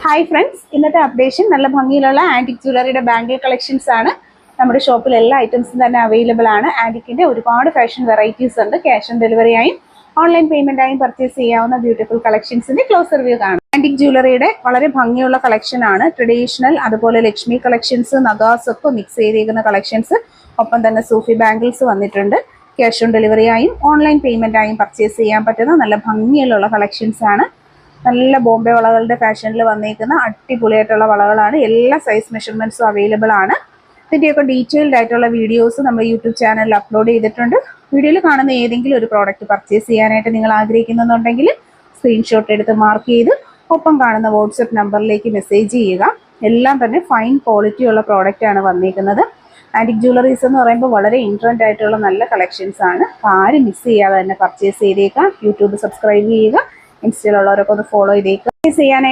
Hi friends, ഇന്നത്തെ updation നല്ല ഭംഗിയിലുള്ള antique ജ്വല്ലറിയുടെ bangle collections ആണ്. നമ്മുടെ ഷോപ്പിൽ എല്ലാ ഐറ്റംസും തന്നെ അവൈലബിൾ ആണ്. ആൻറ്റിക്കിൻ്റെ ഒരുപാട് ഫാഷൻ വെറൈറ്റീസ് ഉണ്ട്. ക്യാഷ് ഓൺ ഡെലിവറി ആയും ഓൺലൈൻ പേയ്മെന്റ് ആയും പർച്ചേസ് ചെയ്യാവുന്ന ബ്യൂട്ടിഫുൾ കളക്ഷൻസിന്റെ ക്ലോസർ വ്യൂ കാണാം. ആൻറ്റിക് ജ്വല്ലറിയുടെ വളരെ ഭംഗിയുള്ള കളക്ഷൻ ആണ്. ട്രഡീഷണൽ, അതുപോലെ ലക്ഷ്മി കളക്ഷൻസ്, നഗാസ് ഒക്കെ മിക്സ് ചെയ്തിരിക്കുന്ന കളക്ഷൻസ്. ഒപ്പം തന്നെ സൂഫി ബാംഗിൾസ് വന്നിട്ടുണ്ട്. ക്യാഷ് ഓൺ ഡെലിവറി ആയും ഓൺലൈൻ പേയ്മെന്റ് ആയും പർച്ചേസ് ചെയ്യാൻ പറ്റുന്ന നല്ല ഭംഗിയുള്ള കളക്ഷൻസ് ആണ്. നല്ല ബോംബെ വളകളുടെ ഫാഷനിൽ വന്നിരിക്കുന്ന അടിപൊളിയായിട്ടുള്ള വളകളാണ്. എല്ലാ സൈസ് മെഷർമെന്റ്സും അവൈലബിൾ ആണ്. ഇതിൻ്റെയൊക്കെ ഡീറ്റെയിൽഡ് ആയിട്ടുള്ള വീഡിയോസ് നമ്മൾ യൂട്യൂബ് ചാനലിൽ അപ്ലോഡ് ചെയ്തിട്ടുണ്ട്. വീഡിയോയിൽ കാണുന്ന ഏതെങ്കിലും ഒരു പ്രോഡക്റ്റ് പർച്ചേസ് ചെയ്യാനായിട്ട് നിങ്ങൾ ആഗ്രഹിക്കുന്നുണ്ടെങ്കിൽ സ്ക്രീൻഷോട്ട് എടുത്ത് മാർക്ക് ചെയ്ത് ഒപ്പം കാണുന്ന വാട്സപ്പ് നമ്പറിലേക്ക് മെസ്സേജ് ചെയ്യുക. എല്ലാം തന്നെ ഫൈൻ ക്വാളിറ്റി ഉള്ള പ്രോഡക്റ്റ് ആണ് വന്നിരിക്കുന്നത്. ആൻറ്റിക് ജ്വല്ലറീസ് എന്ന് പറയുമ്പോൾ വളരെ ഇൻട്രൻറ്റ് ആയിട്ടുള്ള നല്ല കളക്ഷൻസ് ആണ്. ആരും മിസ് ചെയ്യാതെ തന്നെ പർച്ചേസ് ചെയ്തേക്കാം. യൂട്യൂബ് സബ്സ്ക്രൈബ് ചെയ്യുക. ഇൻസ്റ്റയിലുള്ളവരൊക്കെ ഒന്ന് ഫോളോ ചെയ്തേക്കുക. ചെയ്യാനായിട്ട്